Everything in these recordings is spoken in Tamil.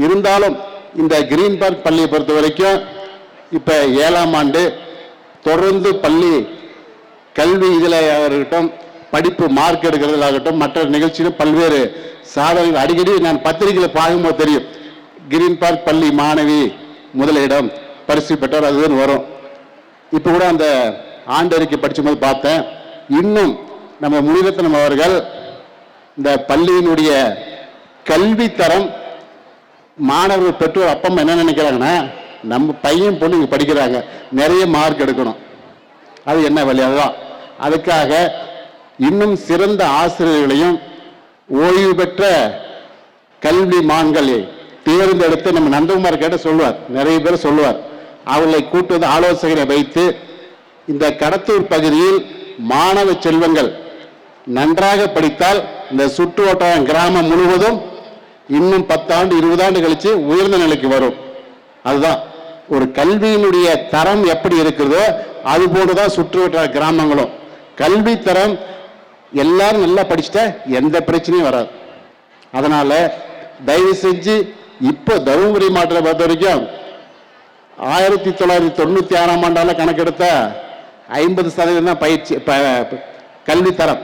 இருந்தாலும் இந்த கிரீன் பார்க் பள்ளியை பொறுத்த வரைக்கும் இப்போ 7ஆம் ஆண்டு தொடர்ந்து பள்ளி கல்வி இதில் இருக்கட்டும், படிப்பு மார்க் எடுக்கிறதுல ஆகட்டும், மற்ற நிகழ்ச்சியிலும் பல்வேறு சாதனைகள் அடிக்கடி நான் பத்திரிகையில் பார்க்கும்போது தெரியும். கிரீன் பார்க் பள்ளி மாணவி முதலிடம் பரிசு பெற்றார், அதுதான் வரும். இப்போ கூட அந்த ஆண்டறிக்கை படிக்கும்போது பார்த்தேன். இன்னும் நம்ம முனிரத்னம் அவர்கள் இந்த பள்ளியினுடைய கல்வி தரம், மாணவர்கள் பெற்றோர் அப்பா அம்மா என்ன நினைக்கிறாங்கன்னா, நம்ம பையன் பொண்ணு இங்கே படிக்கிறாங்க, நிறைய மார்க் எடுக்கணும். அது என்ன வழி? அதுதான். அதுக்காக இன்னும் சிறந்த ஆசிரியர்களையும் ஓய்வு பெற்ற கல்வி மான்களை தேர்ந்தெடுத்து நம்ம நந்தகுமார் கேட்ட சொல்லுவார், நிறைய பேர் சொல்லுவார். அவர்களை கூட்டு வந்து ஆலோசகரை வைத்து இந்த கடத்தூர் பகுதியில் மாணவ செல்வங்கள் நன்றாக படித்தால் இந்த சுற்று வட்டார கிராமம் முழுவதும் இன்னும் 10 ஆண்டு 20 ஆண்டு கழிச்சு உயர்ந்த நிலைக்கு வரும். அதுதான் ஒரு கல்வியினுடைய தரம் எப்படி இருக்கிறதோ அது போலதான் சுற்று வட்டார கிராமங்களும். கல்வி தரம் எல்லாரும் நல்லா படிச்சுட்டா எந்த பிரச்சனையும் வராது. அதனால தயவு செஞ்சு இப்போ தருமபுரி மாவட்டத்தை பொறுத்த வரைக்கும் 1996ஆம் ஆண்டால கணக்கெடுத்த 50% தான் பயிற்சி கல்வி தரம்.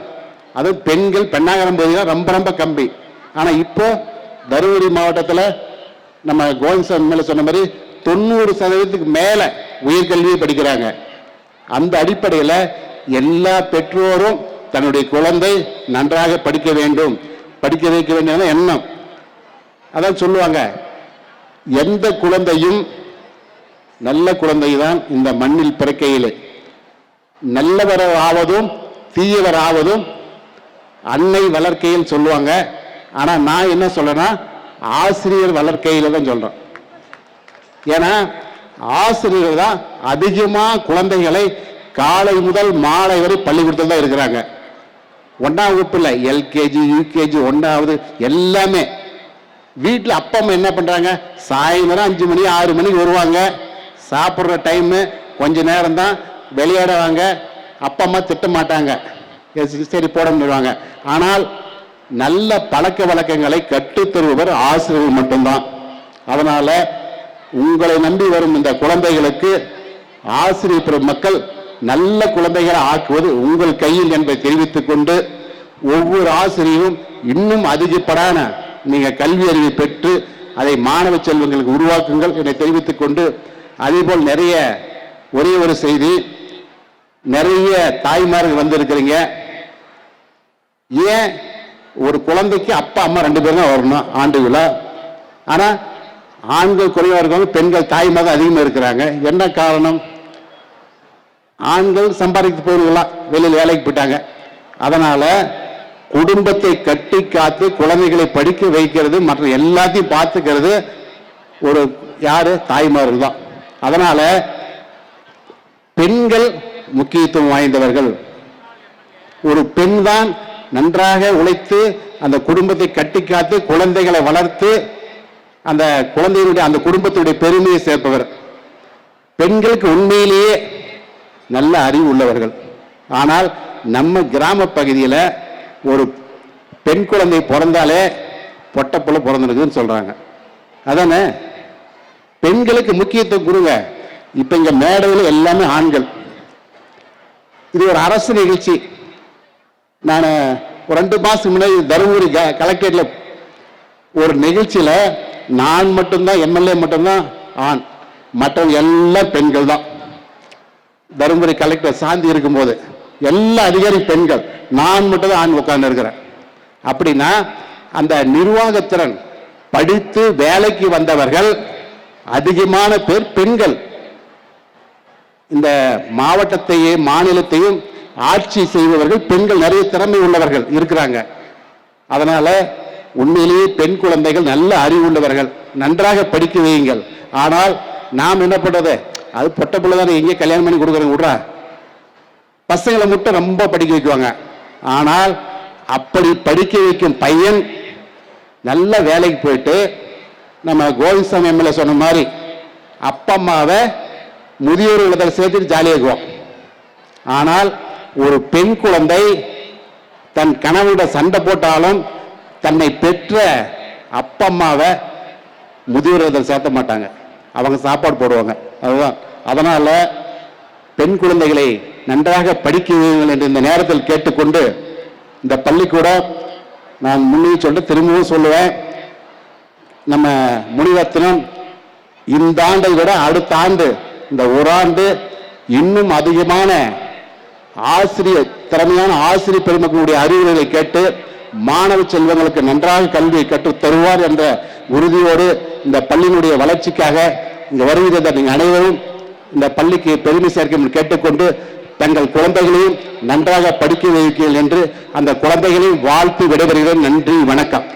அது பெண்கள் பெண்ணாகரம் பகுதியில் ரொம்ப ரொம்ப கம்மி. ஆனா இப்போ தருமபுரி மாவட்டத்தில் நம்ம கோவிந்தசாமி மேல சொன்ன மாதிரி 90% மேல உயர்கல்வியை படிக்கிறாங்க. அந்த அடிப்படையில் எல்லா பெற்றோரும் தன்னுடைய குழந்தை நன்றாக படிக்க வேண்டும், படிக்க வைக்க வேண்டிய எண்ணம். அதான் சொல்லுவாங்க, எந்த குழந்தையும் நல்ல குழந்தை தான் இந்த மண்ணில் பிறக்கையிலே. நல்லவர் ஆவதும் தீயவர் ஆவதும் அன்னை வளர்க்கையில் சொல்லுவாங்க. ஆனா நான் என்ன சொல்றேன்னா, ஆசிரியர் வளர்க்கையில தான் சொல்றேன். ஏன்னா ஆசிரியர்கள் தான் அதிகமா குழந்தைகளை காலை முதல் மாலை வரை பள்ளிக்கூடத்தில் தான் இருக்கிறாங்க. 1ஆம் வகுப்புல எல்கேஜி யூகேஜி 1வது எல்லாமே. வீட்டில் அப்பா அம்மா என்ன பண்றாங்க, சாயந்தரம் 5 மணி 6 மணிக்கு வருவாங்க. சாப்பிட்ற டைமு கொஞ்ச நேரம் தான், விளையாடுவாங்க. அப்பா அம்மா திட்ட மாட்டாங்க, சரி போட முடிவாங்க. ஆனால் நல்ல பழக்க வழக்கங்களை கற்றுத்தருபவர் ஆசிரியர்கள் மட்டும்தான். அதனால உங்களை நம்பி வரும் இந்த குழந்தைகளுக்கு ஆசிரியர் மக்கள் நல்ல குழந்தைகளை ஆக்குவது உங்கள் கையில் என்பதை தெரிவித்துக் கொண்டு, ஒவ்வொரு ஆசிரியரும் இன்னும் அதிகப்படான நீங்க கல்வி அறிவை பெற்று அதை மாணவ செல்வங்களுக்கு உருவாக்குங்கள் என தெரிவித்துக் கொண்டு, அதேபோல் நிறைய ஒரே ஒரு செய்தி, நிறைய தாய்மார்கள் வந்திருக்கிறீங்க. ஏன் ஒரு குழந்தைக்கு அப்பா அம்மா 2 பேரும் தான் வரணும் ஆண்டு விழா, ஆனா ஆண்கள் குறைவா இருக்காங்க, பெண்கள் தாய்மார் தான் அதிகமாக இருக்கிறாங்க. என்ன காரணம்? ஆண்கள் சம்பாதிக்க போயிருக்கலாம், வெளியில் வேலைக்கு போயிட்டாங்க. அதனால குடும்பத்தை கட்டி காத்து குழந்தைகளை படிக்க வைக்கிறது மற்ற எல்லாத்தையும் பார்த்துக்கிறது ஒரு யாரு? தாய்மார்கள் தான். அதனால பெண்கள் முக்கியத்துவம் வாய்ந்தவர்கள். ஒரு பெண் தான் நன்றாக உழைத்து அந்த குடும்பத்தை கட்டி காத்து குழந்தைகளை வளர்த்து அந்த குழந்தைகளுடைய அந்த குடும்பத்துடைய பெருமையை சேர்ப்பவர். பெண்களுக்கு உண்மையிலேயே நல்ல அறிவு உள்ளவர்கள். ஆனால் நம்ம கிராம பகுதியில் ஒரு பெண் குழந்தை பிறந்தாலே பொட்டப்புள்ள பிறந்திருக்குன்னு சொல்றாங்க. அதானே? பெண்களுக்கு முக்கியத்துவம் கொடுங்க. இப்ப இங்க மேடையில் எல்லாமே ஆண்கள். இது ஒரு அரசு நிகழ்ச்சி. நான் ஒரு 2 மாசத்துக்கு முன்னாடி தருமபுரி கலெக்டரேட்ல ஒரு நிகழ்ச்சியில நான் மட்டும்தான் எம்எல்ஏ மட்டும்தான் ஆண், மற்றவங்க எல்லாம் பெண்கள் தான். தருமபுரி கலெக்டர் சாந்தி இருக்கும்போது எல்லா அதிகாரி பெண்கள், நான் மட்டும் தான் ஆண் உட்கார்ந்து இருக்கிறேன். அப்படின்னா அந்த நிர்வாகத்திறன் படித்து வேலைக்கு வந்தவர்கள் அதிகமான பேர் பெண்கள். இந்த மாவட்டத்தையும் மாநிலத்தையும் ஆட்சி செய்பவர்கள் பெண்கள், நிறைய திறமை உள்ளவர்கள் இருக்கிறாங்க. அதனால உண்மையிலேயே பெண் குழந்தைகள் நல்ல அறிவு உள்ளவர்கள், நன்றாக படிக்க வையுங்கள். ஆனால் நாம் என்ன பண்றது, அது பொட்ட பிள்ளை தானே, எங்கே கல்யாணம் பண்ணி கொடுக்குறேங்க விட்றா, பசங்களை மட்டும் ரொம்ப படிக்க வைக்குவாங்க. ஆனால் அப்படி படிக்க வைக்கும் பையன் நல்ல வேலைக்கு போயிட்டு நம்ம கோவிந்தசாமி எம்எல்ஏ சொன்ன மாதிரி அப்பா அம்மாவை முதியோர் இல்லத்தில் சேர்த்துட்டு ஜாலியாக இருக்குவோம். ஆனால் ஒரு பெண் குழந்தை தன் கணவனோட சண்டை போட்டாலும் தன்னை பெற்ற அப்பா அம்மாவை முதியோர் அதில் சேர்த்த மாட்டாங்க, அவங்க சாப்பாடு போடுவாங்க. அதுதான். அதனால பெண் குழந்தைகளை நன்றாக படிக்க வையுங்கள் என்று இந்த நேரத்தில் கேட்டுக்கொண்டு, இந்த பள்ளிக்கூடம் நான் முன்னே சொல்ல திரும்பவும் சொல்லுவேன், நம்ம முனிரத்னம் இந்த ஆண்டை விட அடுத்த ஆண்டு, இந்த ஒரு ஆண்டு இன்னும் அதிகமான ஆசிரியர், திறமையான ஆசிரியர் பெருமக்களுடைய அறிவுரைகளை கேட்டு மாணவ செல்வங்களுக்கு நன்றாக கல்வியை கற்றுத் தருவார் என்ற உறுதியோடு இந்த பள்ளியினுடைய வளர்ச்சிக்காக இங்கு வருகிறத நீங்கள் அனைவரும் இந்த பள்ளிக்கு பெருமை சேர்க்க கேட்டுக்கொண்டு, தங்கள் குழந்தைகளையும் நன்றாக படிக்க வைக்கிறீர்கள் என்று அந்த குழந்தைகளையும் வாழ்த்து விடைபெறுகிறேன். நன்றி, வணக்கம்.